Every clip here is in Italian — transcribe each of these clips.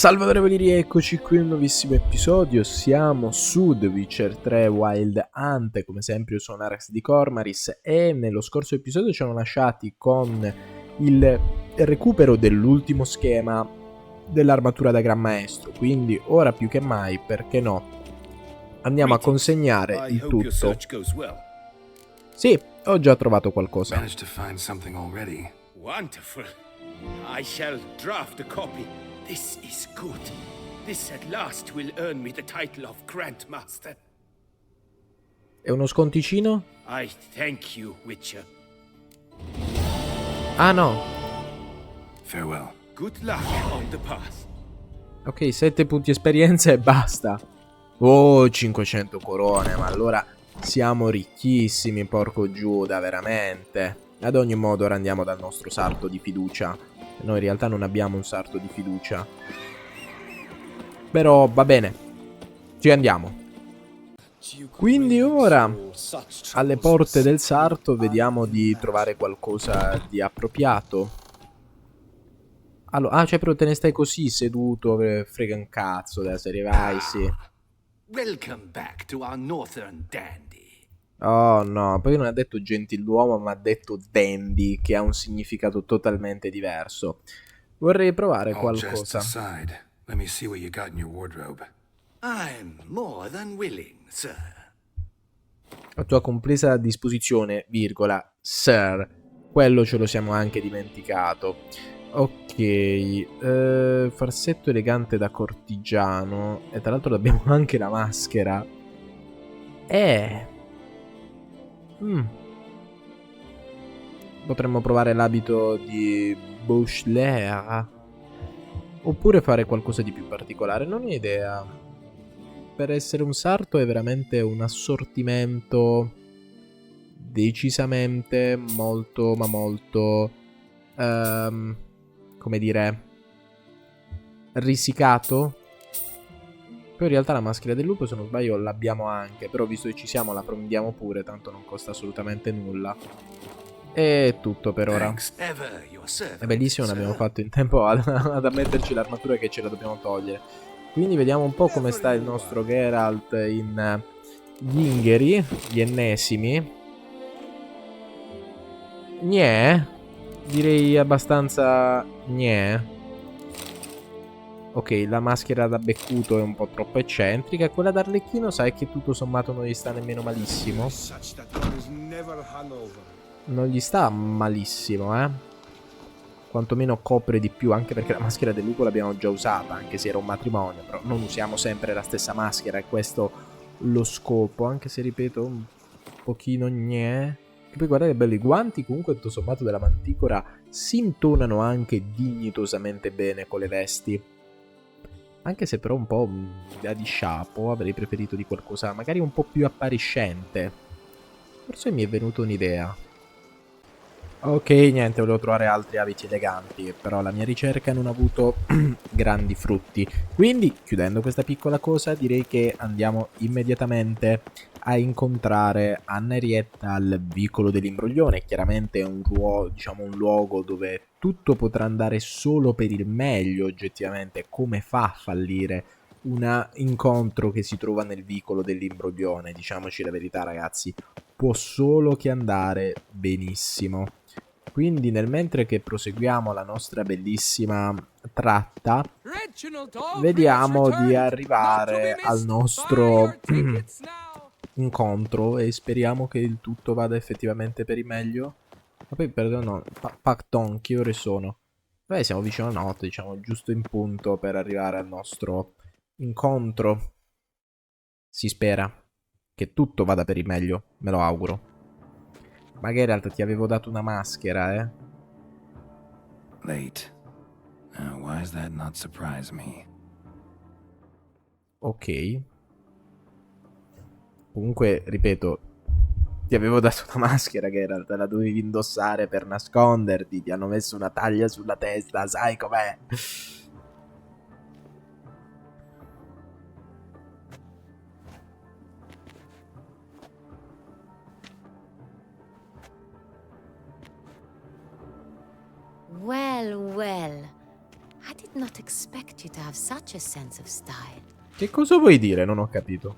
Salve onorevoli, rieccoci qui in un nuovissimo episodio. Siamo su The Witcher 3 Wild Hunt. Come sempre io sono Arax di Cormaris e nello scorso episodio ci hanno lasciati con il recupero dell'ultimo schema dell'armatura da Gran Maestro. Quindi ora più che mai, perché no, andiamo a consegnare il tutto. Sì, ho già trovato qualcosa. Wonderful. I shall draft a copy. This is good. This at last will earn me the title of Grandmaster. E uno sconticino? I thank you, Witcher. Ah no. Farewell. Good luck on the path. Ok, 7 punti esperienza e basta. Oh, 500 corone, ma allora siamo ricchissimi, porco Giuda, veramente. Ad ogni modo ora andiamo dal nostro sarto di fiducia. Noi in realtà non abbiamo un sarto di fiducia. Però va bene, ci andiamo. Quindi ora, alle porte del sarto, vediamo di trovare qualcosa di appropriato. Allora, cioè però te ne stai così seduto, frega un cazzo della serie, vai, sì. Welcome back to our northern dandy. Oh no, poi non ha detto gentiluomo, ma ha detto dandy, che ha un significato totalmente diverso. Vorrei provare qualcosa. Let me see what you got in your wardrobe. I'm more than willing, sir. A tua complesa disposizione, virgola, sir. Quello ce lo siamo anche dimenticato. Ok, farsetto elegante da cortigiano. E tra l'altro abbiamo anche la maschera. Potremmo provare l'abito di Bouchler. Oppure fare qualcosa di più particolare. Non ho idea. Per essere un sarto è veramente un assortimento decisamente molto, ma molto, come dire, risicato. Poi in realtà la maschera del lupo, se non sbaglio, l'abbiamo anche. Però visto che ci siamo la prendiamo pure, tanto non costa assolutamente nulla. E tutto per ora. È bellissimo, non abbiamo fatto in tempo ad ammetterci l'armatura che ce la dobbiamo togliere. Quindi vediamo un po' come sta il nostro Geralt in Ghingeri, gli ennesimi. Gnè, direi abbastanza gnè. Ok, la maschera da beccuto è un po' troppo eccentrica. Quella d'Arlecchino sai che tutto sommato non gli sta nemmeno malissimo. Non gli sta malissimo, quantomeno copre di più, anche perché la maschera del lupo l'abbiamo già usata, anche se era un matrimonio. Però non usiamo sempre la stessa maschera, è questo lo scopo. Anche se, ripeto, un pochino gnè. E poi guardate che belli i guanti, comunque tutto sommato della manticora si intonano anche dignitosamente bene con le vesti. Anche se però un po' da di sciapo avrei preferito di qualcosa magari un po' più appariscente. Forse mi è venuta un'idea. Ok, niente, volevo trovare altri abiti eleganti, però la mia ricerca non ha avuto grandi frutti. Quindi, chiudendo questa piccola cosa, direi che andiamo immediatamente a incontrare Anna e Rietta al vicolo dell'imbroglione. Chiaramente è un luogo dove tutto potrà andare solo per il meglio, oggettivamente. Come fa a fallire un incontro che si trova nel vicolo dell'imbroglione? Diciamoci la verità, ragazzi, può solo che andare benissimo. Quindi nel mentre che proseguiamo la nostra bellissima tratta, vediamo di arrivare al nostro incontro e speriamo che il tutto vada effettivamente per il meglio. Ma poi, perdono, Pacton, che ore sono? Beh, siamo vicino a notte, diciamo, giusto in punto per arrivare al nostro incontro. Si spera che tutto vada per il meglio, me lo auguro. Ma Geralt, ti avevo dato una maschera, Late. Why does that not surprise me? Ok. Comunque, ripeto, ti avevo dato una maschera, Geralt, la dovevi indossare per nasconderti, ti hanno messo una taglia sulla testa, sai com'è? Well, well. I did not expect you to have such a sense of style. Che cosa vuoi dire? Non ho capito.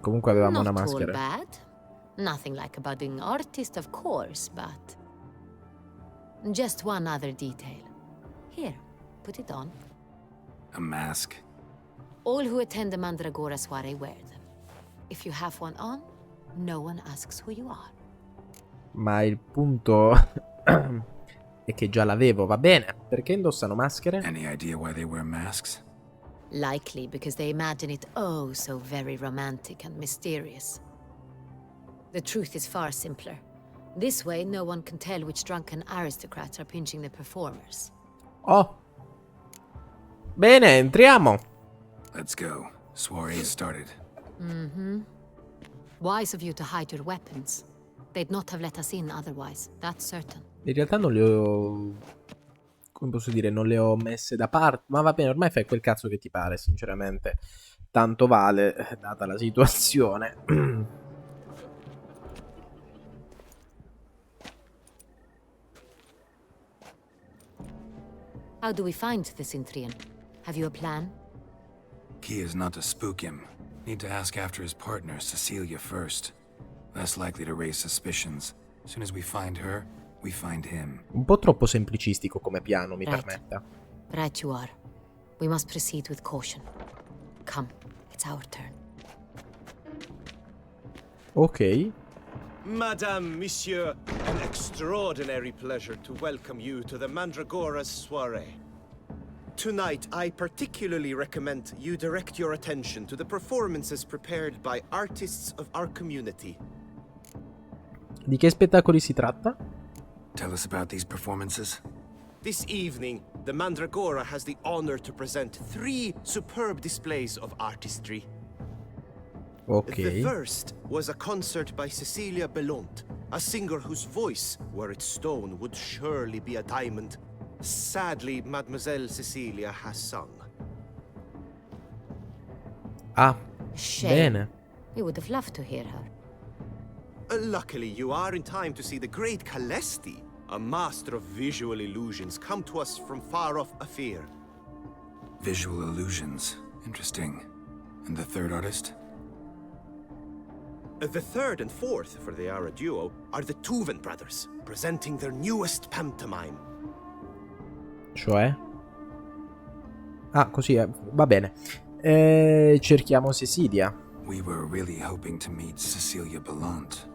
Comunque avevamo una Not all maschera. bad. Nothing like a budding artist, of course, but just one other detail. Here, put it on. A mask? All who attend the Mandragora soiree wear them. If you have one on, no one asks who you are. Ma il punto è che già l'avevo, va bene. Perché indossano maschere? Any idea why they wear masks? Likely because they imagine it oh so very romantic and mysterious. The truth is far simpler. This way, no one can tell which drunken aristocrats are pinching the performers. Oh. Bene, entriamo. Let's go. Soiree started. Wise of you to hide your weapons. They'd not have let us in otherwise, that's certain. In realtà non le ho... come posso dire? Non le ho messe da parte. Ma va bene, ormai fai quel cazzo che ti pare, sinceramente. Tanto vale, data la situazione. How do we find the Cintrian? Have you a plan? Key is not to spook him. Need to ask after his partner, Cecilia, first. Less likely to raise suspicions. As soon as we find her, we find him. Un po' troppo semplicistico come piano, mi permetta. Right you are. We must proceed with caution. Come, it's our turn. Ok. Madame, Monsieur, an extraordinary pleasure to welcome you to the Mandragora's soiree. Tonight, I particularly recommend you direct your attention to the performances prepared by artists of our community. Di che spettacoli si tratta? Tell us about these performances. This evening, the Mandragora has the honor to present 3 superb displays of artistry. Ok. The first was a concert by Cecilia Bellont, a singer whose voice, were it stone, would surely be a diamond. Sadly, Mademoiselle Cecilia has sung. Ah, Shame. bene. We would have loved to hear her. Luckily, you are in time to see the great Calesti, a master of visual illusions, come to us from far off Afir. Visual illusions. Interesting. And the third artist? The third and fourth, for they are a duo, are the Tuven brothers, presenting their newest pantomime. Cioè? Ah, così va bene. Cerchiamo Cecilia. We were really hoping to meet Cecilia Bellant.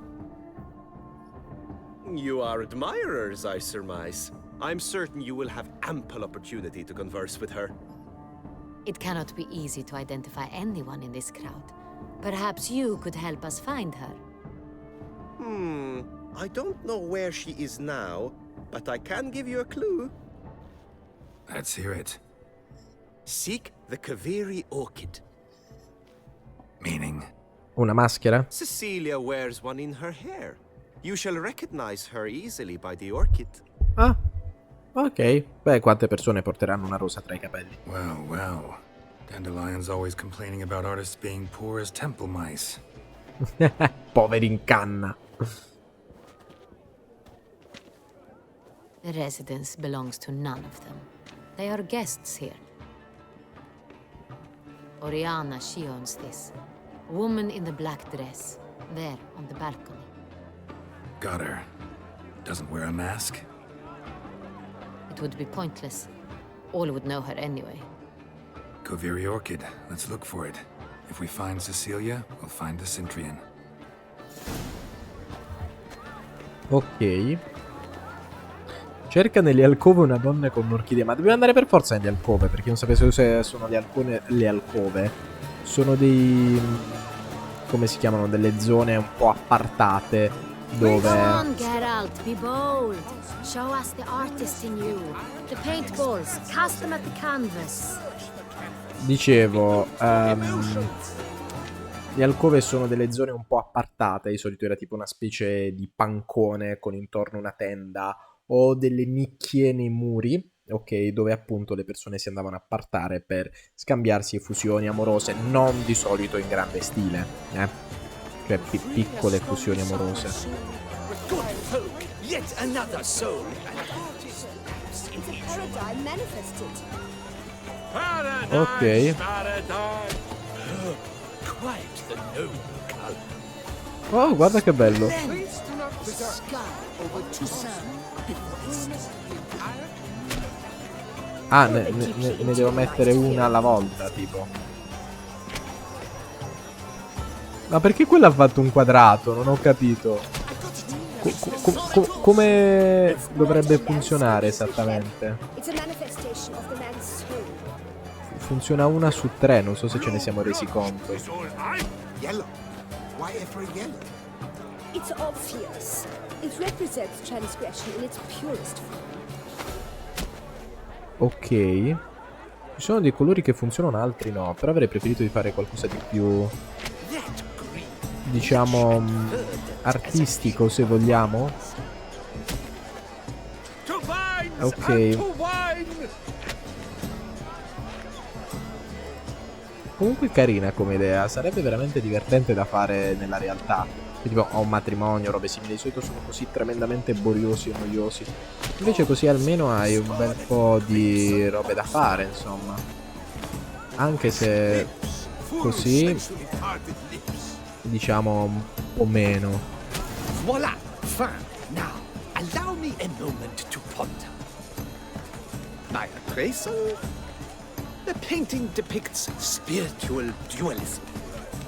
You are admirers, I surmise. I'm certain you will have ample opportunity to converse with her. It cannot be easy to identify anyone in this crowd. Perhaps you could help us find her. I don't know where she is now, but I can give you a clue. Let's hear it. Seek the Kaveri orchid. Meaning? Una maschera? Cecilia wears one in her hair. You shall recognize her easily by the orchid. Ah, ok. Beh, quante persone porteranno una rosa tra i capelli? Well, well. Dandelion's always complaining about artists being poor as temple mice. Poveri in canna. The residence belongs to none of them. They are guests here. Oriana, she owns this. Woman in the black dress. There, on the balcony. Got her. Doesn't wear a mask? It would be pointless. All would know her anyway. Koviri Orchid. Let's look for it. If we find Cecilia, we'll find the Cintrian. Ok. Cerca nelle alcove una donna con un'orchidea. Ma dobbiamo andare per forza nelle alcove, perché non sapevo se sono le alcove. Sono dei... come si chiamano? Delle zone un po' appartate, dove... Go on, Geralt, be bold. Show us the artist in you. The paintballs, cast them at the canvas. Dicevo, le alcove sono delle zone un po' appartate. Di solito era tipo una specie di pancone con intorno una tenda o delle nicchie nei muri, ok, dove appunto le persone si andavano a appartare per scambiarsi fusioni amorose, non di solito in grande stile, cioè piccole fusioni amorose. Good folk, yet another soul. Ok. Oh, guarda che bello. Ah, ne devo mettere una alla volta, tipo. Ma perché quello ha fatto un quadrato? Non ho capito. Come dovrebbe funzionare esattamente? Funziona una su 3, non so se ce ne siamo resi conto. It's obvious. It represents transgression in its purest form. Ok. Ci sono dei colori che funzionano, altri no. Però avrei preferito di fare qualcosa di più, diciamo, artistico, se vogliamo. Ok. Comunque carina come idea. Sarebbe veramente divertente da fare nella realtà. Tipo a un matrimonio, robe simili. Di solito sono così tremendamente boriosi e noiosi. Invece così almeno hai un bel po' di robe da fare, insomma. Anche se così, diciamo, un po' meno. Voilà, fine. Now, allow me a moment to ponder. My appraisal? The painting depicts spiritual dualism.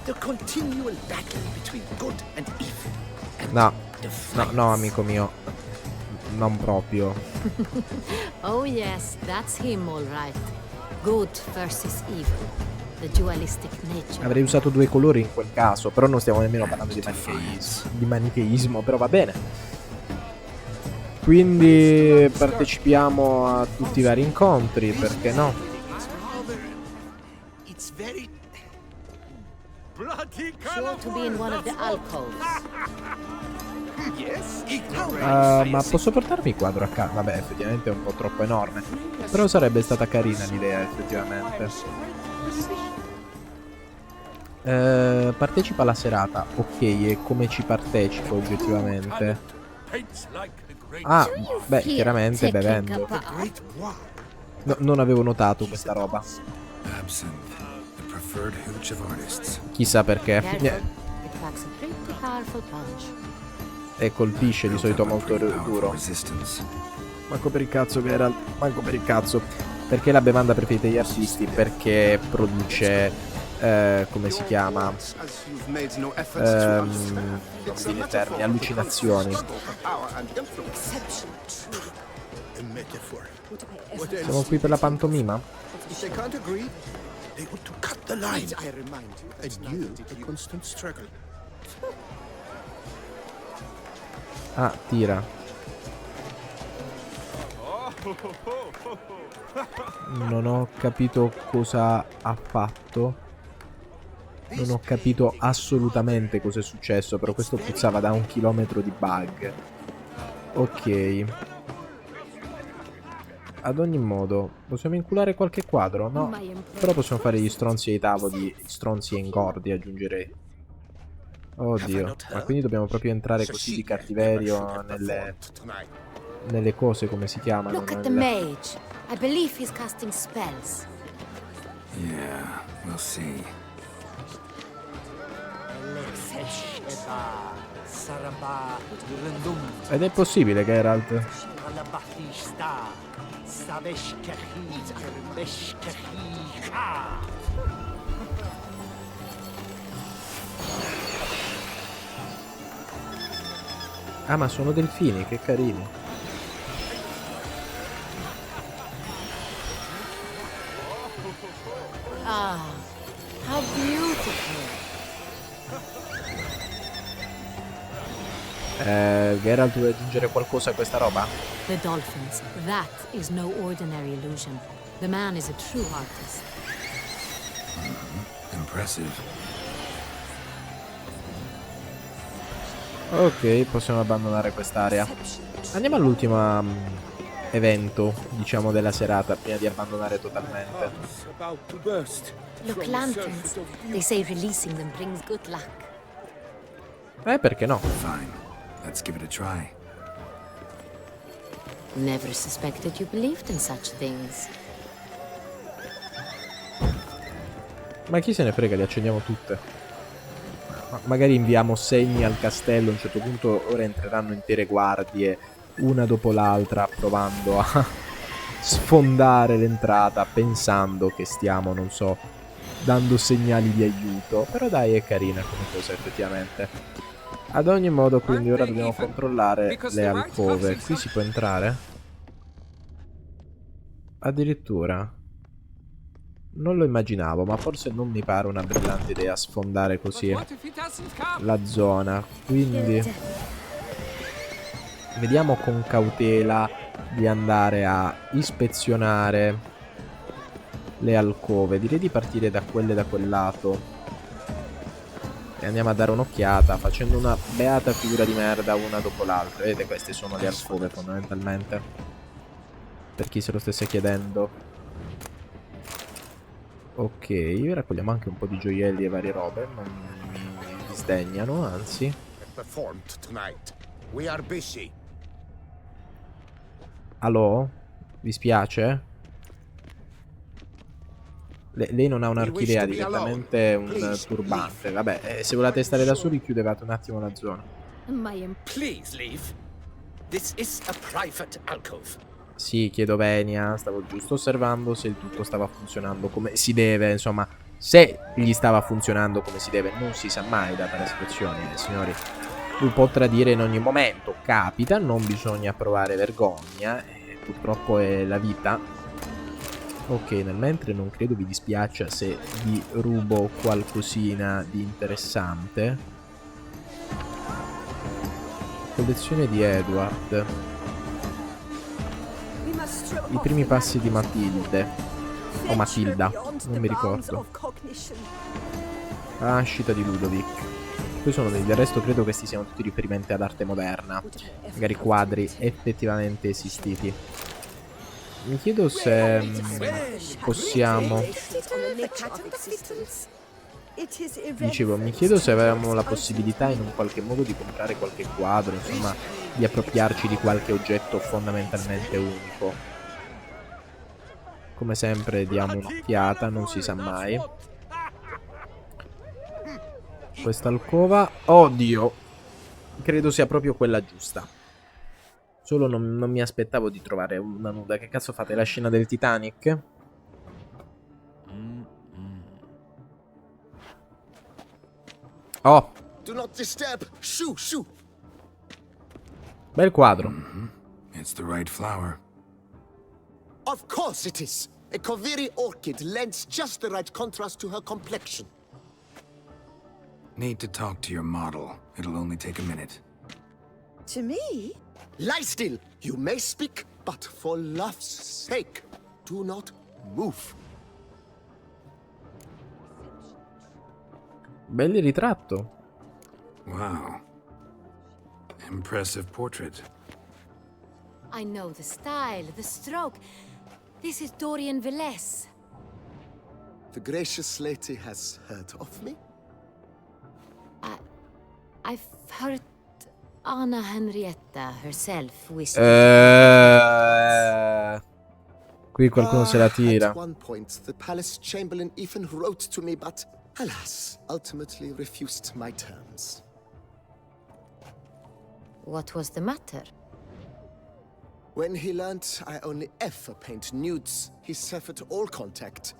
The continual battle between good and evil. No, amico mio. Non proprio. Oh yes, that's him all right. Good versus evil. The dualistic nature. Avrei usato due colori in quel caso, però non stiamo nemmeno parlando di manicheismo, però va bene. Quindi partecipiamo a tutti i vari incontri, perché no? Sure to be in one of the alcoves. Ma posso portarmi il quadro a casa? Vabbè, effettivamente è un po' troppo enorme. Però sarebbe stata carina l'idea, effettivamente. Partecipa alla serata. Ok, e come ci partecipo oggettivamente? Ah, beh, chiaramente bevendo. No, non avevo notato questa roba. Chissà perché. E colpisce di solito molto duro. Manco per il cazzo, Geralt. Manco per il cazzo. Perché la bevanda preferita degli artisti? Perché produce come si chiama? Non viene il termine, allucinazioni. Siamo qui per la pantomima? Ah, tira. Non ho capito cosa ha fatto. Non ho capito assolutamente cosa è successo, però questo puzzava da 1 chilometro di bug. Ok. Ad ogni modo, possiamo inculare qualche quadro? No. Però possiamo fare gli stronzi ai tavoli, stronzi e ingordi, aggiungerei. Oddio. Ma quindi dobbiamo proprio entrare così di cattiverio nelle cose, come si chiamano? Look at the mage. I believe he's casting spells. Yeah, we'll see. Ed è possibile, Geralt? Ah, ma sono delfini, che carini. Ah, how beautiful. Geralt, vuoi aggiungere qualcosa a questa roba? The dolphins. That is no ordinary illusion. The man is a true artist. Impressive. Ok, possiamo abbandonare quest'area. Andiamo all'ultimo evento, diciamo, della serata, prima di abbandonare totalmente. Look, lanterns. They say releasing them brings good luck. Perché no? Fine. Let's give it a try. Never suspected you believed in such things. Ma chi se ne frega, le accendiamo tutte. Magari inviamo segni al castello, a un certo punto ora entreranno intere guardie, una dopo l'altra, provando a sfondare l'entrata, pensando che stiamo, non so, dando segnali di aiuto. Però dai, è carina come cosa effettivamente. Ad ogni modo, quindi ora dobbiamo controllare le alcove. Qui si può entrare? Addirittura. Non lo immaginavo, ma forse non mi pare una brillante idea sfondare così la zona. Quindi vediamo con cautela di andare a ispezionare le alcove. Direi di partire da quelle da quel lato e andiamo a dare un'occhiata facendo una beata figura di merda una dopo l'altra. Vedete, queste sono le alcove fondamentalmente, per chi se lo stesse chiedendo. Ok, raccogliamo anche un po' di gioielli e varie robe, non mi disdegnano, anzi. Allo? Vi spiace? Lei non ha un'orchidea, è direttamente un turbante. Vabbè, se volete stare da soli chiudevate un attimo la zona. Please leave. This is a private alcove. Sì, chiedo venia, stavo giusto osservando se il tutto stava funzionando come si deve, insomma, se gli stava funzionando come si deve, non si sa mai data la situazione, signori. Lui può tradire in ogni momento, capita, non bisogna provare vergogna, purtroppo è la vita. Ok, nel mentre non credo vi dispiaccia se vi rubo qualcosina di interessante. Collezione di Edward. I primi passi di Matilde. O Matilda, non mi ricordo. La nascita di Ludovic. Poi sono del resto credo che questi siano tutti riferimenti ad arte moderna. Magari quadri effettivamente esistiti. Mi chiedo se possiamo... Dicevo, mi chiedo se avevamo la possibilità in un qualche modo di comprare qualche quadro, insomma, di appropriarci di qualche oggetto fondamentalmente unico. Come sempre diamo un'occhiata, non si sa mai. Questa alcova... Oddio! Credo sia proprio quella giusta. Solo non mi aspettavo di trovare una nuda. Che cazzo fate? La scena del Titanic? Oh! Do not disturb. Shoo, shoo. Bel quadro. It's the right flower. Of course it is. A Koviri orchid lends just the right contrast to her complexion. Need to talk to your model. It'll only take a minute. To me? Lie still. You may speak, but for love's sake, do not move. Bel ritratto. Wow. Impressive portrait. I know the style, the stroke. This is Dorian Velez. The gracious lady has heard of me? I've heard Anna Henrietta herself whisper. Qui qualcuno se la tira. At one point, the palace chamberlain even wrote to me, but alas, ultimately refused my terms. What was the matter? When he learned I only ever paint nudes, he severed all contact.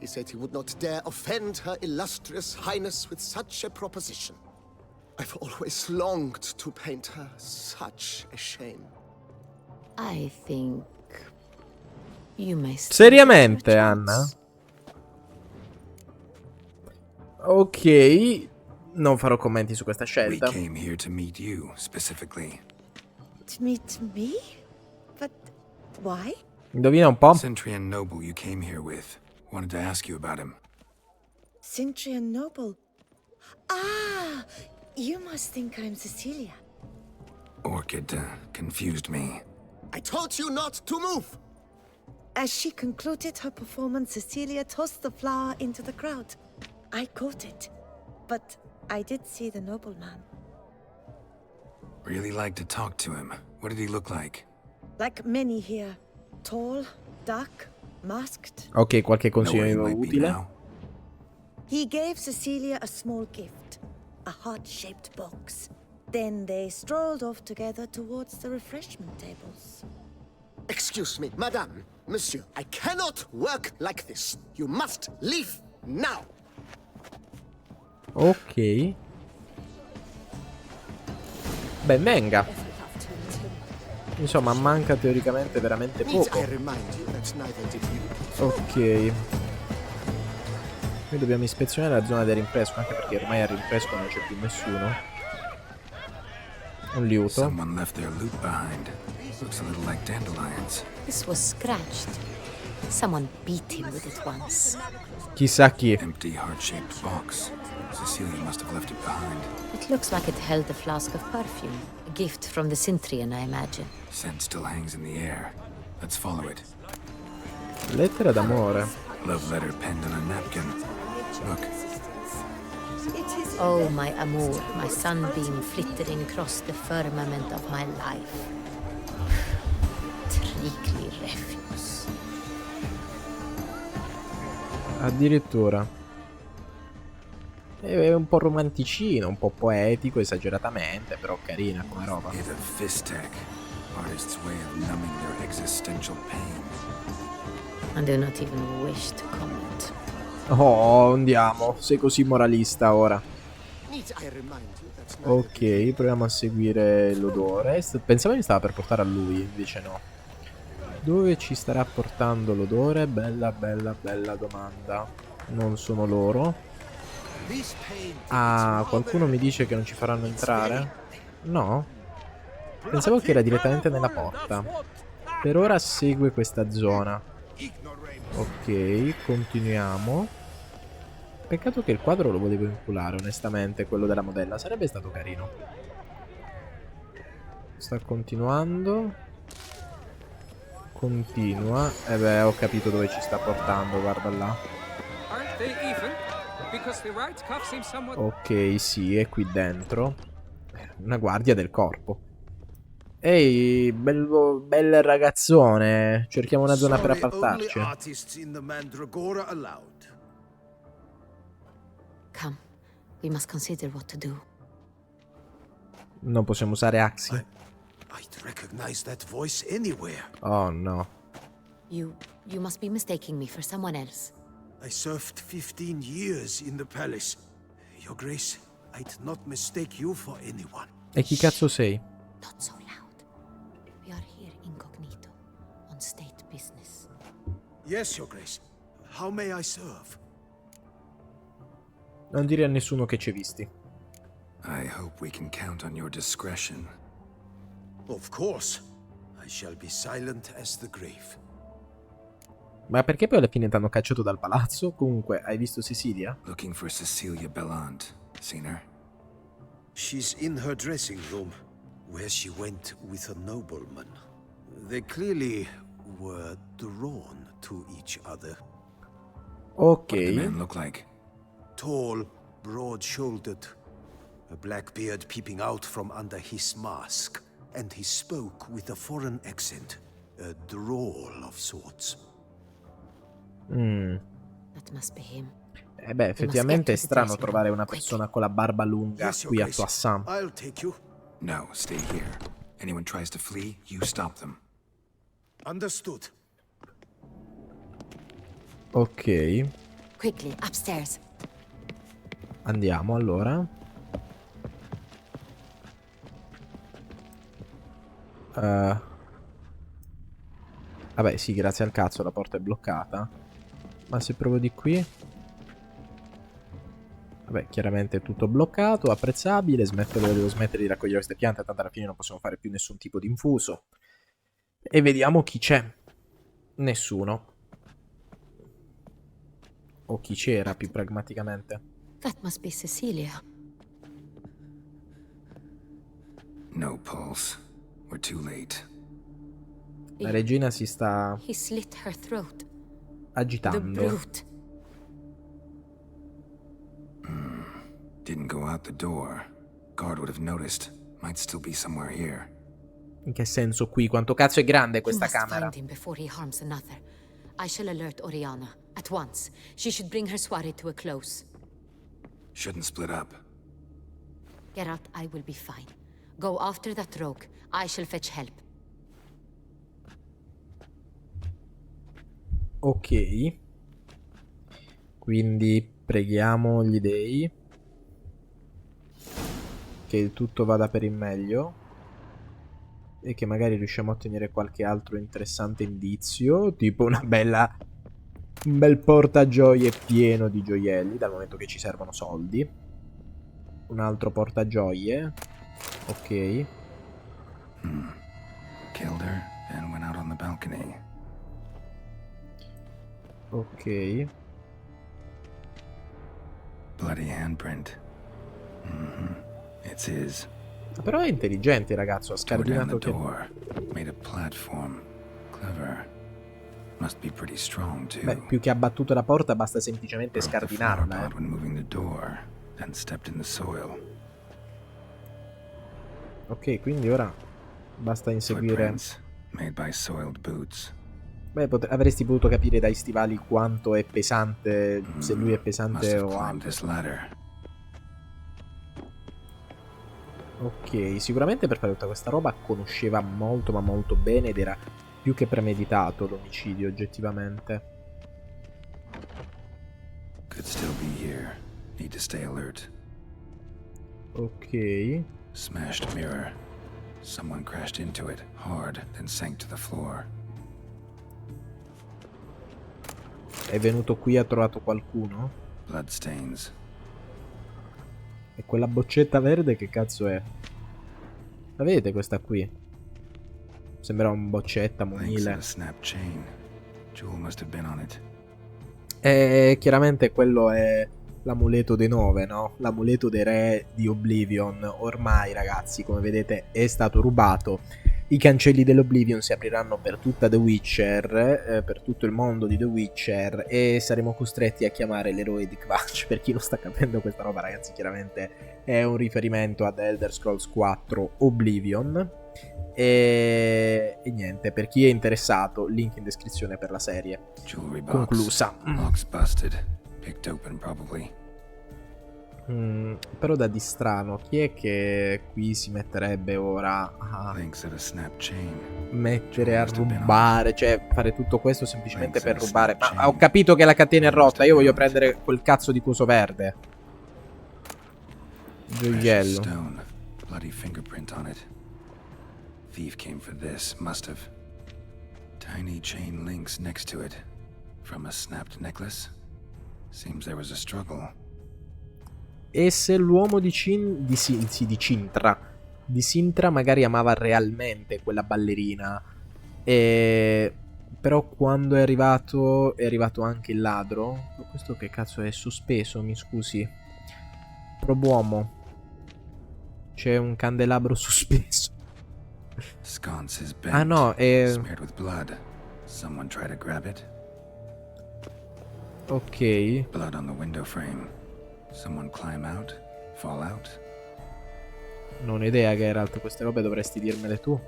He said he would not dare offend her illustrious highness with such a proposition. I've always longed to paint her. Such a shame. I think you may. Seriamente, Anna? Ok, non farò commenti su questa We scelta. came here to meet you, specifically. To meet me? But why? Indovina un po'. Centrian noble you came here with. Wanted to ask you about him. Cintrian noble. Ah, you must think I'm Cecilia. Orchid confused me. I told you not to move! As she concluded her performance, Cecilia tossed the flower into the crowd. I caught it, but I did see the nobleman. Really like to talk to him. What did he look like? like many here. Tall, dark, masked. Ok, qualche Know where he consiglio might be utile. now? He gave Cecilia a small gift, a heart-shaped box. Then they strolled off together towards the refreshment tables. Excuse me, madame, monsieur. I cannot work like this. You must leave now. Ok. Ben venga. Insomma, manca teoricamente veramente Need poco. I remind you that neither did you. Ok. Qui dobbiamo ispezionare la zona del rinfresco, anche perché ormai al rinfresco non c'è più nessuno. Un liuto. Someone left their loot behind. Looks a little like dandelions. This was scratched. Someone beat him with it once. Chissà chi. Empty heart-shaped box. Cecilia must have left it behind. It looks like it held a flask of perfume. A gift from the Cintrian, I imagine. Scent still hangs in the air. Let's follow it. Lettera d'amore. Love letter penned on a napkin. Look, Oh, my amour, my sunbeam flittering across the firmament of my life. Trickly refuse. Addirittura. È un po' romanticino, un po' poetico, esageratamente, però carina come roba. it's a fistech. Artist's way of numbing their existential pain. I do not even wish to comment. Oh, andiamo. Sei così moralista ora. Need I remind you that neither Ok, proviamo a seguire l'odore. Pensavo mi stava per portare a lui, invece no. Dove ci starà portando l'odore? Bella, bella, bella domanda. Non sono loro. these paintings Ah, qualcuno mi dice che non ci faranno entrare? No? Pensavo che era direttamente nella porta. Per ora segue questa zona. Ok, continuiamo. Peccato che il quadro lo volevo inculare, onestamente, quello della modella. Sarebbe stato carino. Sta continuando. Continua. E beh, ho capito dove ci sta portando, guarda là. Aren't they even? Because the right cuff seems somewhat... Ok, sì, è qui dentro. Una guardia del corpo. Ehi, bel ragazzone. Cerchiamo una zona per Sorry, only appartarci. artists in the Mandragora allowed. Come, we must consider what to do. Non possiamo usare Axi. I'd recognize that voice anywhere. Oh no. You must be mistaking me for someone else. I served 15 years in the palace. Your Grace, I'd not mistake you for anyone. E chi cazzo sei? Not so loud. We are here incognito, on state business. Yes, Your Grace. How may I serve? Non dire a nessuno che ci hai visti. I hope we can count on your discretion. Of course. I shall be silent as the grave. Ma perché poi alla fine ti hanno cacciato dal palazzo? Comunque, hai visto Cecilia? Looking for Cecilia Bellant. Seen her? She's in her dressing room, where she went with a nobleman. They clearly were drawn to each other. What did the Ok. man look like? Tall, broad-shouldered, a black beard peeping out from under his mask, and he spoke with a foreign accent, a drawl of sorts. That must be him. Eh beh, effettivamente è strano trovare una persona con la barba lunga Yes, Your qui a Grace. Toussaint. I'll take you. No, stay here. Anyone tries to flee, you stop them. Understood. Ok, Quickly, upstairs. andiamo allora. Vabbè, sì, grazie al cazzo la porta è bloccata. Ma se provo di qui... Vabbè, chiaramente è tutto bloccato, apprezzabile. Devo smettere di raccogliere queste piante, tanto alla fine non possiamo fare più nessun tipo di infuso. E vediamo chi c'è. Nessuno. O chi c'era, più pragmaticamente. That must be Cecilia. No pulse. We're too late. La regina si sta He slit her throat. The agitando. brute. Didn't go out the door. Guard would have noticed. Might still be somewhere here. In che senso qui? Quanto cazzo è grande You questa must camera? find him before he harms another. I shall alert Oriana at once. She should bring her soirée to a close. Shouldn't split up. Geralt, I will be fine. Go after that rogue. I shall fetch help. Ok. Quindi preghiamo gli dei che tutto vada per il meglio e che magari riusciamo a ottenere qualche altro interessante indizio, tipo un bel portagioie pieno di gioielli, dal momento che ci servono soldi. Un altro portagioie. Ok. Killed her and went out on the balcony. Ok. Bloody handprint. It's his. Però è intelligente il ragazzo, ha Tore down scardinato the che... door. Made a platform. Clever. Must be pretty strong too. Beh, più che ha battuto la porta basta semplicemente Broke the flower scardinarla, pot when moving the door, then stepped in the soil. Ok, quindi ora basta inseguire... Footprints made by soiled boots. Beh, avresti potuto capire dai stivali quanto è pesante, se lui è Must pesante have o climbed altro. this ladder. Ok, sicuramente per fare tutta questa roba conosceva molto ma molto bene ed era più che premeditato l'omicidio oggettivamente. Could still be here. Need to stay alert. Ok. Smashed mirror. Someone crashed into it hard, then sank to the floor. È venuto qui e ha trovato qualcuno? Bloodstains. E quella boccetta verde che cazzo è? La vedete questa qui? Sembra un boccetta Links of monile. a snap chain. Jewel must have been on it. E chiaramente quello è l'amuleto dei 9, no? L'amuleto dei re di Oblivion. Ormai, ragazzi, come vedete, è stato rubato. I cancelli dell'Oblivion si apriranno per tutta The Witcher, per tutto il mondo di The Witcher, e saremo costretti a chiamare l'eroe di Kvatch. Per chi non sta capendo questa roba, ragazzi, chiaramente è un riferimento ad Elder Scrolls 4 Oblivion. E niente, per chi è interessato, link in descrizione per la serie Jewelry box. conclusa. Locks busted. Picked open probably. Però da di strano, chi è che qui si metterebbe ora a Links of a snap chain. mettere a rubare, cioè fare tutto questo semplicemente per rubare? Ma ho capito che la catena è rotta, io voglio prendere quel cazzo di coso verde. Gioiello. Stone. Bloody fingerprint on it. Thief came for this, must have. Tiny chain links next to it. From a snapped necklace. Seems there was a struggle. E se l'uomo di Cintra magari amava realmente quella ballerina, però quando è arrivato anche il ladro. Questo che cazzo è? Sospeso, mi scusi. Probuomo. C'è un candelabro sospeso. Sconce is bent. Ah no, smeared with blood. Someone try to grab it. ok. Blood on the window frame. Someone climb out? Fall out? Non ho idea, Geralt, queste robe dovresti dirmele tu.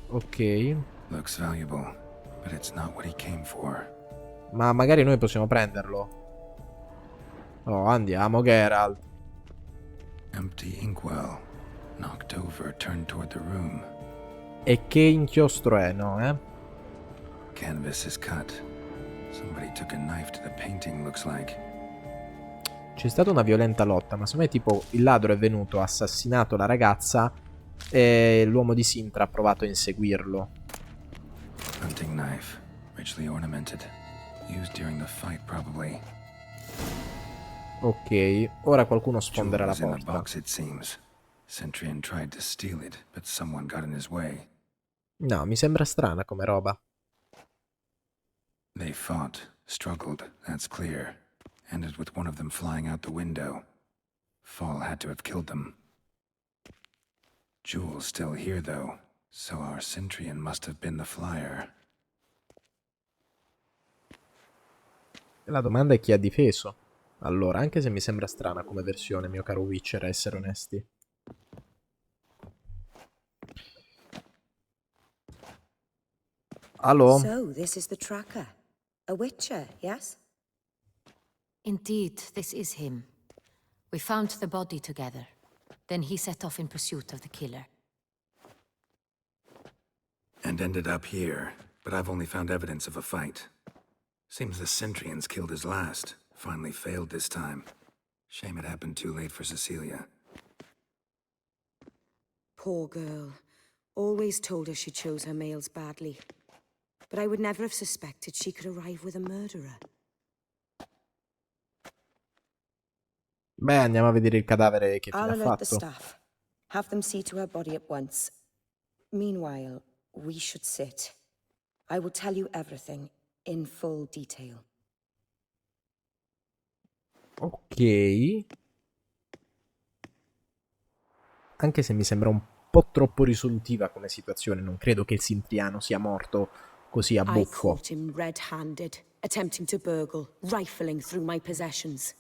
Ok. Looks valuable, but it's not what he came for. Ma magari noi possiamo prenderlo. Oh, andiamo, Geralt. Empty inkwell. Knocked over, turned toward the room. E che inchiostro è, no, eh? Canvas is cut. Somebody took a knife to the painting, looks like. C'è stata una violenta lotta, ma secondo me tipo il ladro è venuto, ha assassinato la ragazza e l'uomo di Cintra ha provato a inseguirlo. Hunting knife, richly ornamented. Used during the fight, probably. Ok, ora qualcuno sfonderà la Jewel was in the porta. box, it seems. Centurion tried to steal it, but someone got in his way. No, mi sembra strana come roba. They fought, struggled, that's clear. Ended with one of them flying out the window. Fall had to have killed them. Jewel's still here, though, so our Centurion must have been the flyer. La domanda è chi ha difeso. Allora, anche se mi sembra strana come versione, mio caro Witcher, a essere onesti. Allo? So, this is the tracker. A witcher, yes? Indeed, this is him. We found the body together. Then he set off in pursuit of the killer. And ended up here, but I've only found evidence of a fight. Seems the Centrians killed his last. Finally failed this time. Shame it happened too late for Cecilia. Poor girl. Always told her she chose her males badly. But I would never have suspected she could arrive with a murderer. Beh, andiamo a vedere il cadavere che I'll fine ha alert the fatto. staff. Have them see to her body at once. Meanwhile, we should sit. I will tell you everything, in full detail. Ok. Anche se mi sembra un po' troppo risolutiva come situazione, non credo che il Cintriano sia morto così a I buffo. caught him red-handed, attempting to burgle, rifling through my possessions.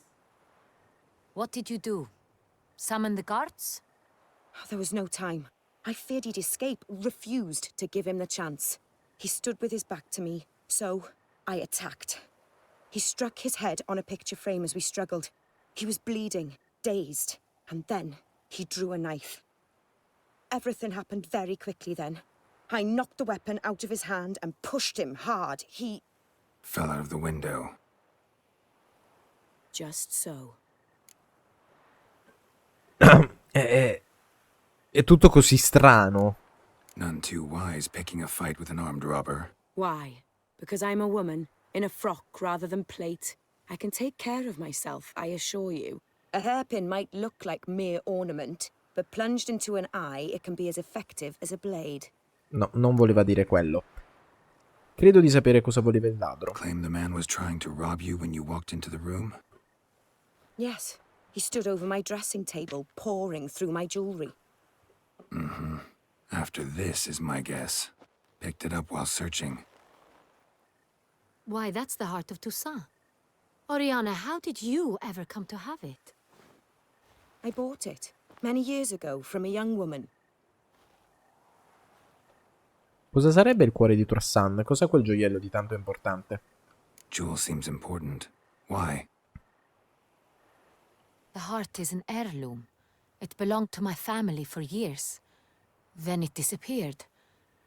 What did you do? Summon the guards? There was no time. I feared he'd escape, refused to give him the chance. He stood with his back to me, so I attacked. He struck his head on a picture frame as we struggled. He was bleeding, dazed, and then he drew a knife. Everything happened very quickly then. I knocked the weapon out of his hand and pushed him hard. He... Fell out of the window. Just so. È tutto così strano. None too wise picking a fight with an armed robber. Why? Because I'm a woman, in a frock rather than plate. I can take care of myself, I assure you. A hairpin might look like mere ornament, but plunged into an eye, it can be as effective as a blade. No, non voleva dire quello. Credo di sapere cosa voleva il ladro. Claim the man was trying to rob you when you walked into the room? Yes, he stood over my dressing table, pouring through my jewelry. Mm-hmm. After this is my guess. Picked it up while searching. Why, that's the heart of Toussaint. Oriana, how did you ever come to have it? I bought it, many years ago, from a young woman. Cosa sarebbe il cuore di Toussaint? Cos'è quel gioiello di tanto importante? Jewel seems important. Why? The heart is an heirloom. It belonged to my family for years. Then it disappeared.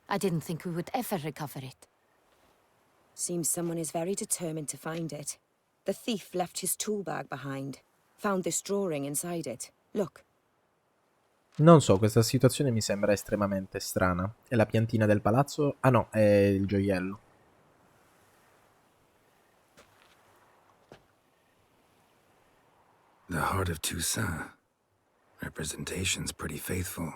I didn't think we would ever recover it. Seems someone is very determined to find it. The thief left his tool bag behind. Found this drawing inside it. Look. Non so, questa situazione mi sembra estremamente strana. È la piantina del palazzo? Ah no, è il gioiello. The heart of Toussaint. Representation's pretty faithful.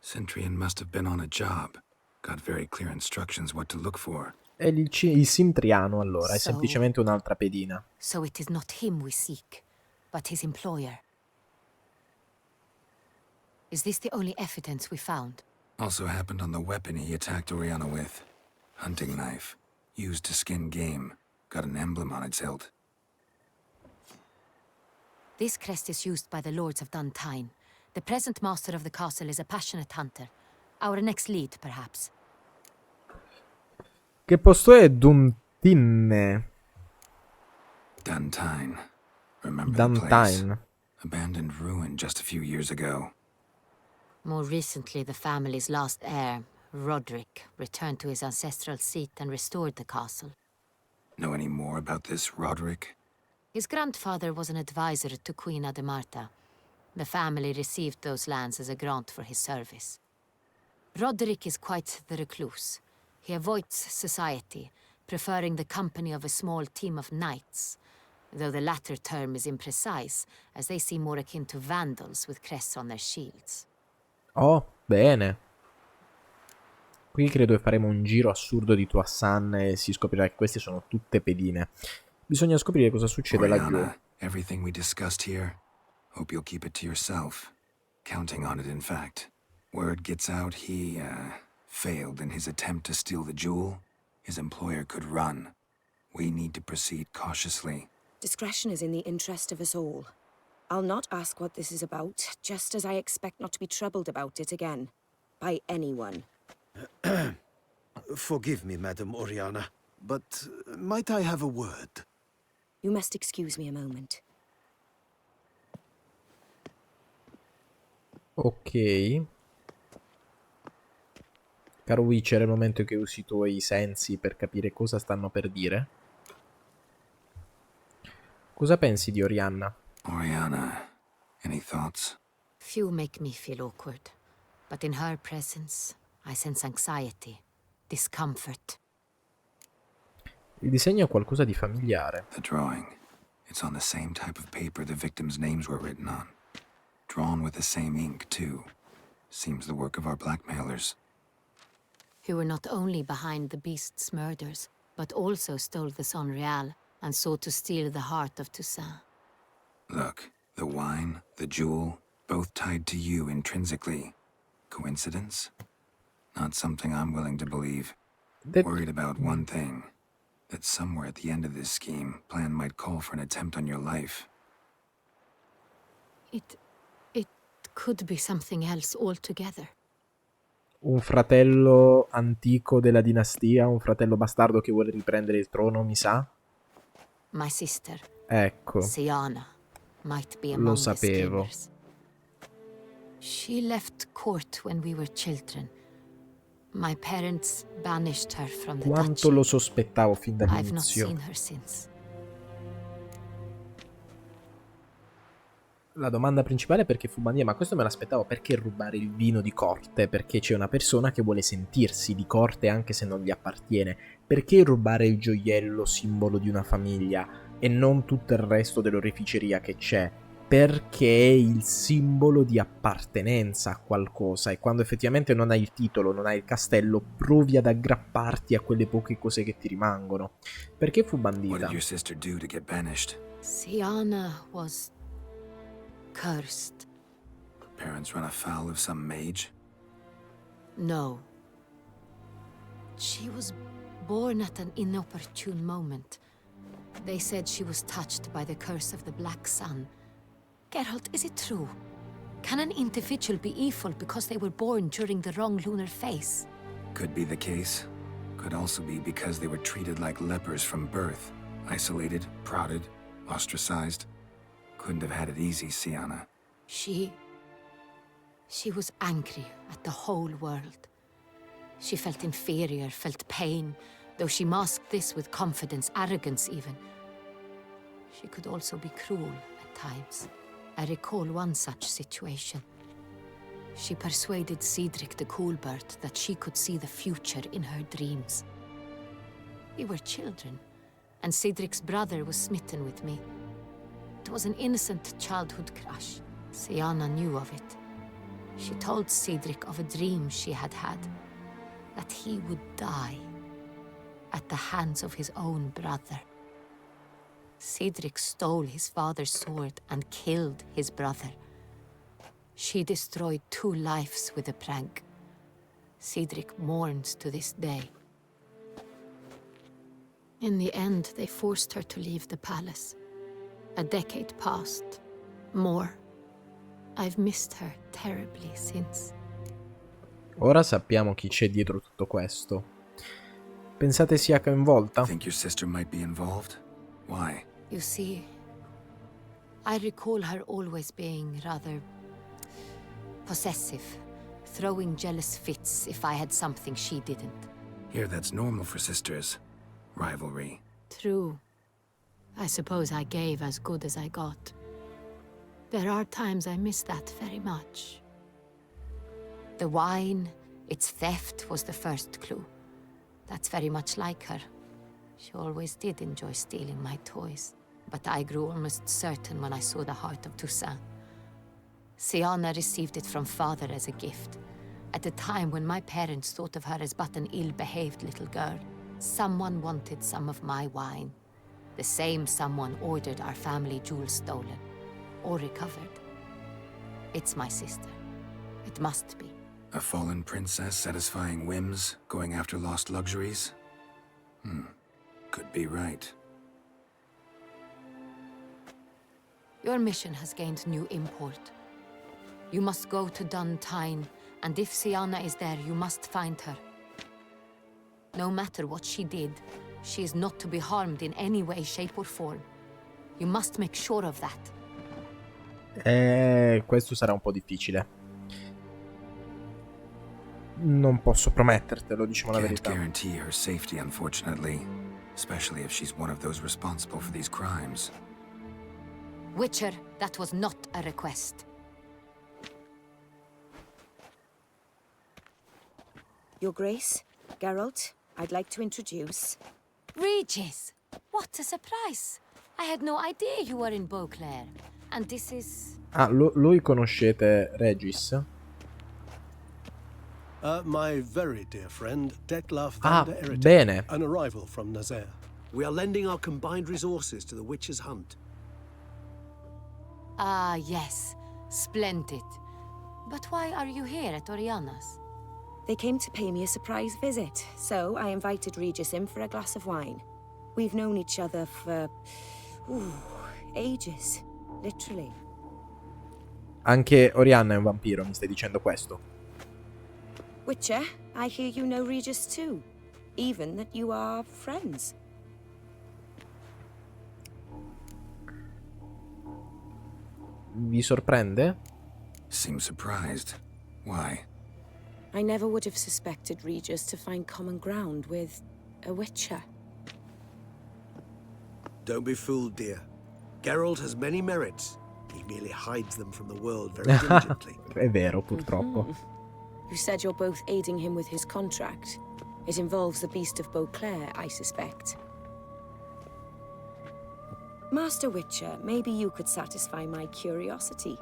Centrian must have been on a job. Got very clear instructions what to look for. È il Cintriano, allora, è So- semplicemente un'altra pedina. So it is not him we seek, but his employer. Is this the only evidence we found? Also happened on the weapon he attacked Oriana with. Hunting knife. Used to skin game. Got an emblem on its hilt. This crest is used by the lords of Duntine. The present master of the castle is a passionate hunter. Our next lead, perhaps. Che posto è Duntine? Duntine. Remember the place? Duntine. Abandoned ruin just a few years ago. More recently, the family's last heir, Roderick, returned to his ancestral seat and restored the castle. Know any more about this Roderick? His grandfather was an advisor to Queen Ademarta. The family received those lands as a grant for his service. Roderick is quite the recluse. He avoids society, preferring the company of a small team of knights, though the latter term is imprecise, as they seem more akin to vandals with crests on their shields. Oh, bene. Qui credo che faremo un giro assurdo di Toussaint e si scoprirà che queste sono tutte pedine. Bisogna scoprire cosa succede laggiù. Oriana, everything we discussed here, hope you'll keep it to yourself. Counting on it, in fact. Word gets out he, failed in his attempt to steal the jewel. His employer could run. We need to proceed cautiously. Discretion is in the interest of us all. I'll not ask what this is about, just as I expect not to be troubled about it again. By anyone. Forgive me, Madam Oriana, but might I have a word? You must excuse me a moment. Ok. Caro Witcher, è il momento che usi i tuoi sensi per capire cosa stanno per dire. Cosa pensi di Orianna? Oriana, any thoughts? Few make me feel awkward, but in her presence, I sense anxiety, discomfort. Il disegno è qualcosa di familiare. The drawing. It's on the same type of paper the victims' names were written on. Drawn with the same ink, too. Seems the work of our blackmailers. Who were not only behind the beast's murders, but also stole the Son Real and sought to steal the heart of Toussaint. Look, the wine, the jewel, both tied to you intrinsically. Coincidence? Not something I'm willing to believe. Worried about one thing. That somewhere at the end of this scheme, plan might call for an attempt on your life. It could be something else altogether. Un fratello antico della dinastia, un fratello bastardo che vuole riprendere il trono, mi sa. My sister, Ecco, Siana, might be lo among the sapevo. schemers. She left court when we were children. My parents banished her from the Quanto duchy. lo sospettavo fin I've not dall'inizio. seen her since. La domanda principale è perché fu bandiera, ma questo me l'aspettavo. Perché rubare il vino di corte? Perché c'è una persona che vuole sentirsi di corte anche se non gli appartiene. Perché rubare il gioiello simbolo di una famiglia e non tutto il resto dell'oreficeria che c'è? Perché è il simbolo di appartenenza a qualcosa e quando effettivamente non hai il titolo, non hai il castello, provi ad aggrapparti a quelle poche cose che ti rimangono. Perché fu What bandita? did your sister do to get banished? Siana was cursed. Parents run afoul of some mage? No. She was born at an inopportune moment. They said she was touched by the curse of the Black Sun. Geralt, is it true? Can an individual be evil because they were born during the wrong lunar phase? Could be the case. Could also be because they were treated like lepers from birth. Isolated, prodded, ostracized. Couldn't have had it easy, Siana. She was angry at the whole world. She felt inferior, felt pain, though she masked this with confidence, arrogance even. She could also be cruel at times. I recall one such situation. She persuaded Cedric the Coolbird that she could see the future in her dreams. We were children, and Cedric's brother was smitten with me. It was an innocent childhood crush. Siana knew of it. She told Cedric of a dream she had had, that he would die at the hands of his own brother. Cedric stole his father's sword and killed his brother. She destroyed 2 lives with a prank. Cedric mourns to this day. In the end, they forced her to leave the palace. A decade passed. More. I've missed her terribly since. Ora sappiamo chi c'è dietro tutto questo. Pensate sia coinvolta? Think your sister might be involved? Why? You see, I recall her always being rather possessive, throwing jealous fits if I had something she didn't. Here, that's normal for sisters. Rivalry. True. I suppose I gave as good as I got. There are times I miss that very much. The wine, its theft was the first clue. That's very much like her. She always did enjoy stealing my toys. But I grew almost certain when I saw the heart of Toussaint. Siana received it from father as a gift. At a time when my parents thought of her as but an ill-behaved little girl. Someone wanted some of my wine. The same someone ordered our family jewels stolen. Or recovered. It's my sister. It must be. A fallen princess satisfying whims, going after lost luxuries? Could be right. Your mission has gained new import. You must go to Duntine, and if Siana is there, you must find her. No matter what she did, she is not to be harmed in any way, shape or form. You must make sure of that. Questo sarà un po' difficile. Non posso promettertelo, diciamo la Can't verità. guarantee her safety, unfortunately. Especially if she's one of those responsible for these crimes. Witcher, that was not a request. Your Grace, Geralt, I'd like to introduce... Regis! What a surprise! I had no idea you were in Beauclair. And this is... Ah, lui conoscete Regis? My very dear friend, Detlef Ah, van der Eriten, bene. an arrival from Nazaire. We are lending our combined resources to the Witcher's hunt. Ah, yes. Splendid. But why are you here at Oriana's? They came to pay me a surprise visit, so I invited Regis in for a glass of wine. We've known each other for... ages. Literally. Anche Oriana è un vampiro, mi stai dicendo questo? Witcher, I hear you know Regis too. Even that you are friends. Vi sorprende? Seems surprised. Why? I never would have suspected Regis to find common ground with a Witcher. Don't be fooled, dear. Geralt has many merits. He merely hides them from the world very diligently. È vero, purtroppo. You said you're both aiding him with his contract. It involves the Beast of Beauclair, I suspect. Master Witcher, maybe you could satisfy my curiosity.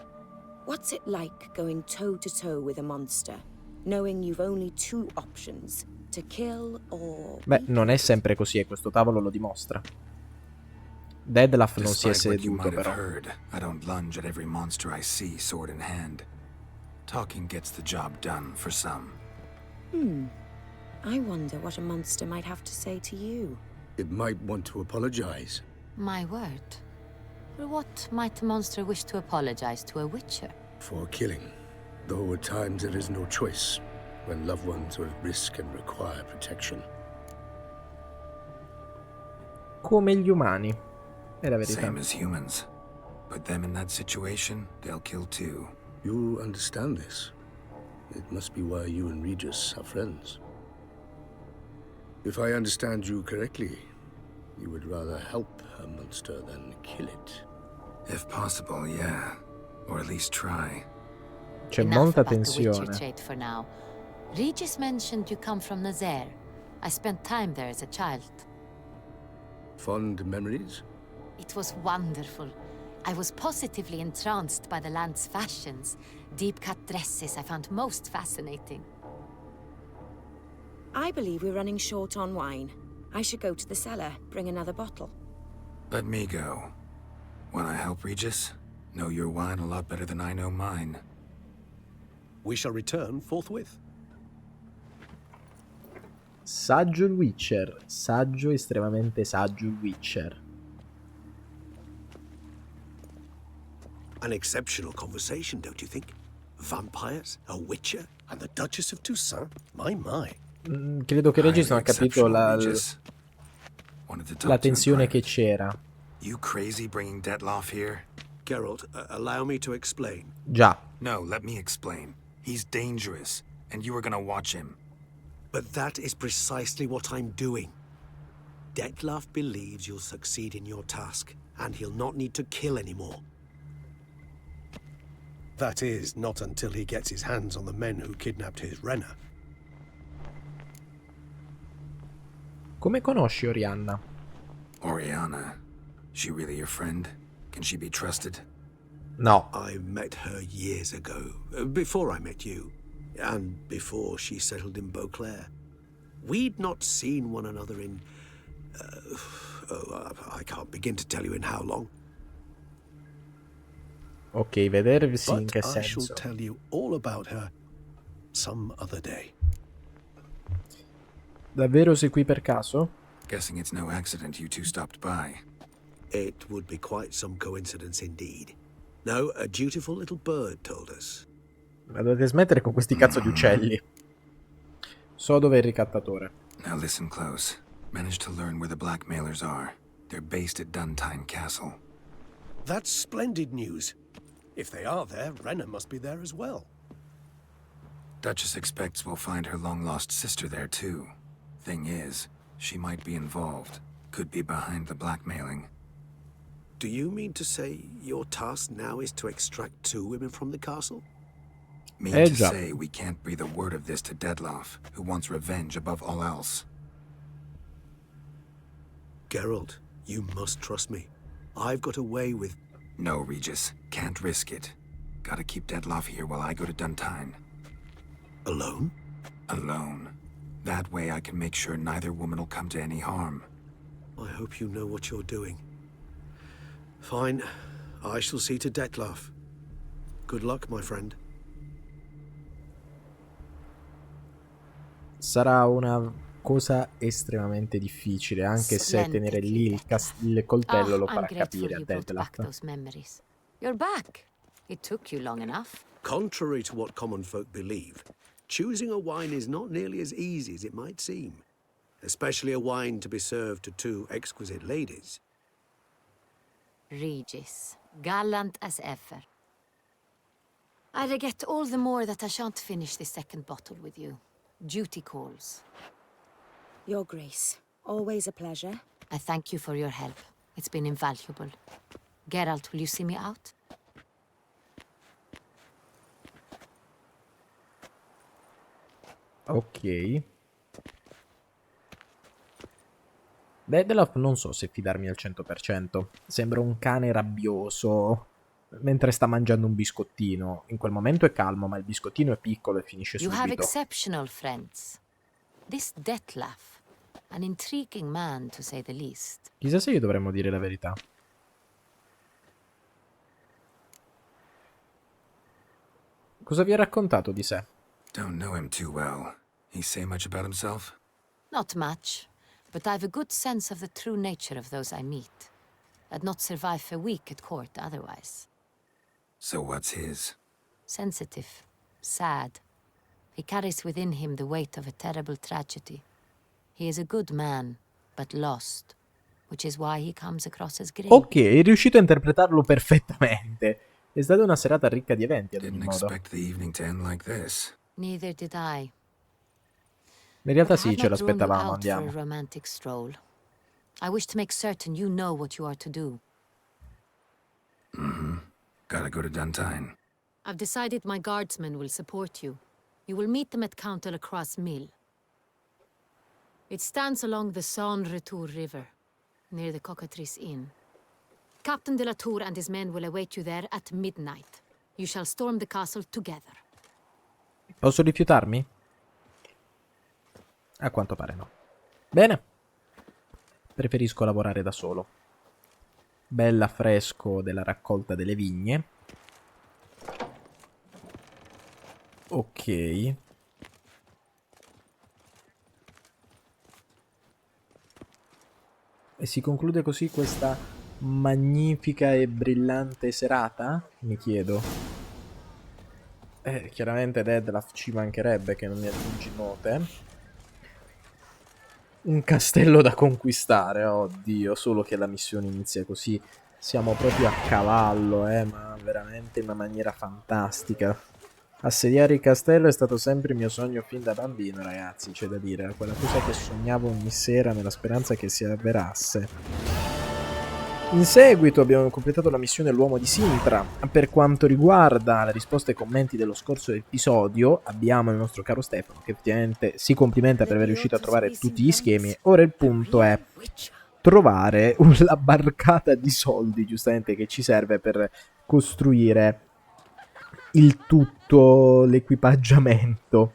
What's it like going toe-to-toe with a monster, knowing you've only two options, to kill or... Beh, non è sempre così e questo tavolo lo dimostra. Detlef non si è Despite what you seduto, might have però. heard, I don't lunge at every monster I see, sword in hand. Talking gets the job done for some. I wonder what a monster might have to say to you. It might want to apologize. My word. For what might a monster wish to apologize to a Witcher? For killing. Though at times there is no choice, when loved ones are at risk and require protection. Come gli umani. È la verità. Same as humans. Put them in that situation, they'll kill too. You understand this. It must be why you and Regis are friends. If I understand you correctly, you would rather help a monster than kill it. If possible, yeah. Or at least try. C'è Enough molta about the Witcher tensione. trait for now. Regis mentioned you come from Nazaire. I spent time there as a child. Fond memories? It was wonderful. I was positively entranced by the land's fashions. Deep-cut dresses I found most fascinating. I believe we're running short on wine. I should go to the cellar, bring another bottle. Let me go. Wanna help, Regis? Know your wine a lot better than I know mine. We shall return forthwith. Saggio il Witcher. Saggio, estremamente saggio il Witcher. An exceptional conversation, don't you think? Vampires, a Witcher, And the Duchess of Toussaint? My. Credo che Regis non ha capito la Wanted to talk to him tensione che private. c'era. You crazy bringing Detlef here? Geralt, allow me to explain. Già. No, let me explain. He's dangerous, and you were gonna watch him. But that is precisely what I'm doing. Detlef believes you'll succeed in your task, and he'll not need to kill anymore. That is, not until he gets his hands on the men who kidnapped his Renna. Come conosci Oriana? Oriana. She really your friend? Can she be trusted? No. I met her years ago, before I met you, and before she settled in Beauclair. We'd not seen one another in... I can't begin to tell you in how long. Ok, vedersi in But che I shall senso? tell you all about her some other day. Davvero sei qui per caso? Guessing it's no accident you two stopped by. It would be quite some coincidence indeed. No, a dutiful little bird told us. Ma dovete smettere con questi cazzo di uccelli. So dove è il ricattatore. Now listen close. Managed to learn where the blackmailers are. They're based at Duntine Castle. That's splendid news. If they are there, Renna must be there as well. Duchess expects we'll find her long-lost sister there too. Thing is, she might be involved. Could be behind the blackmailing. Do you mean to say your task now is to extract 2 women from the castle? Mean to say we can't breathe a word of this to Dedloff, who wants revenge above all else. Geralt, you must trust me. I've got a way with... No, Regis. Can't risk it. Gotta keep Dedloff here while I go to Duntine. Alone? Alone. That way I can make sure neither woman will come to any harm. I hope you know what you're doing. Fine. I shall see to Detlaff. Good luck, my friend. Sarà una cosa estremamente difficile, anche se tenere lì il coltello lo farà capire a Dedloff. You're back. It took you long enough. Contrary to what common folk believe, choosing a wine is not nearly as easy as it might seem. Especially a wine to be served to 2 exquisite ladies. Regis, gallant as ever. I regret all the more that I shan't finish the second bottle with you. Duty calls. Your Grace, always a pleasure. I thank you for your help. It's been invaluable. Geralt, will you see me out? Ok. Dedloff non so se fidarmi al 100%. Sembra un cane rabbioso mentre sta mangiando un biscottino. In quel momento è calmo, ma il biscottino è piccolo e finisce subito. You have exceptional friends. This Detlaff, an intriguing man to say the least. Chissà se gli dovremmo dire la verità. Cosa vi ha raccontato di sé? Don't know him too well. He say much about himself? Not much, but I've a good sense of the true nature of those I meet. I'd not survive a week at court otherwise. So what's his? Sensitive, sad. He carries within him the weight of a terrible tragedy. He is a good man, but lost, which is why he comes across as grim. Ok, è riuscito a interpretarlo perfettamente. È stata una serata ricca di eventi ad ogni Didn't modo. expect the evening to end like this. Neither did I. In realtà I sì, have ce not drawn you l'aspettavamo, out for andiamo. a romantic stroll. I wish to make certain you know what you are to do. Gotta go to Duntine. I've decided my guardsmen will support you. You will meet them at Count Delacroix' mill. It stands along the Saône-Retour River, near the Cockatrice Inn. Captain de la Tour and his men will await you there at midnight. You shall storm the castle together. Posso rifiutarmi? A quanto pare no. Bene. Preferisco lavorare da solo. Bell'affresco della raccolta delle vigne. Ok. E si conclude così questa magnifica e brillante serata? Mi chiedo. Chiaramente Dedloff ci mancherebbe che non mi aggiungi note. Un castello da conquistare, oddio, solo che la missione inizia così. Siamo proprio a cavallo, ma veramente in una maniera fantastica. Assediare il castello è stato sempre il mio sogno fin da bambino, ragazzi, c'è da dire. Era quella cosa che sognavo ogni sera nella speranza che si avverasse. In seguito abbiamo completato la missione L'uomo di Cintra. Per quanto riguarda la risposta ai commenti dello scorso episodio, abbiamo il nostro caro Stefano che effettivamente si complimenta per aver riuscito a trovare tutti gli schemi. Ora il punto è trovare la barcata di soldi, giustamente, che ci serve per costruire il tutto, l'equipaggiamento.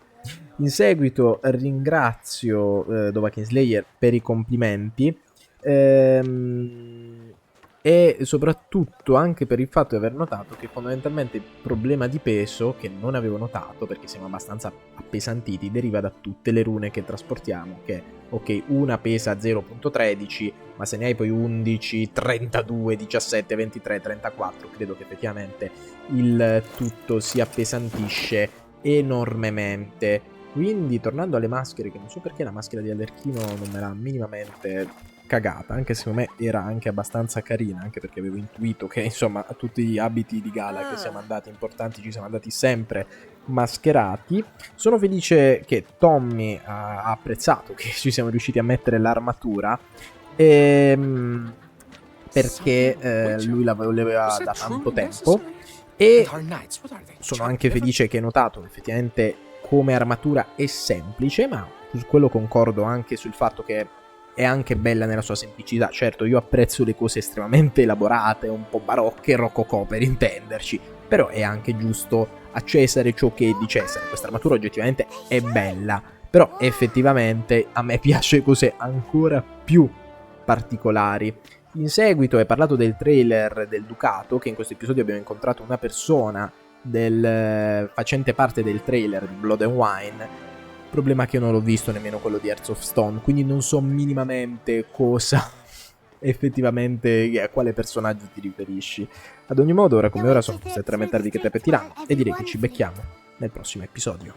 In seguito ringrazio Dova Kingslayer per i complimenti. E soprattutto anche per il fatto di aver notato che fondamentalmente il problema di peso, che non avevo notato perché siamo abbastanza appesantiti, deriva da tutte le rune che trasportiamo, che ok, una pesa 0.13, ma se ne hai poi 11, 32, 17, 23, 34, credo che effettivamente il tutto si appesantisce enormemente. Quindi, tornando alle maschere, che non so perché la maschera di Allerchino non me l'ha minimamente cagata, anche secondo me era anche abbastanza carina, anche perché avevo intuito che, insomma, a tutti gli abiti di gala che siamo andati importanti ci siamo andati sempre mascherati. Sono felice che Tommy ha apprezzato che ci siamo riusciti a mettere l'armatura, perché lui la voleva da tanto tempo, e sono anche felice che hai notato effettivamente come armatura è semplice, ma su quello concordo anche sul fatto che è anche bella nella sua semplicità. Certo, io apprezzo le cose estremamente elaborate, un po' barocche, rococò per intenderci, però è anche giusto a Cesare ciò che è di Cesare. Questa armatura oggettivamente è bella, però effettivamente a me piace cose ancora più particolari. In seguito hai parlato del trailer del Ducato, che in questo episodio abbiamo incontrato una persona facente parte del trailer di Blood and Wine. Problema che io non l'ho visto nemmeno quello di Hearts of Stone, quindi non so minimamente cosa effettivamente, a quale personaggio ti riferisci. Ad ogni modo, ora come ora sono costretto a mettervi che te pettiranno, e direi che ci becchiamo nel prossimo episodio.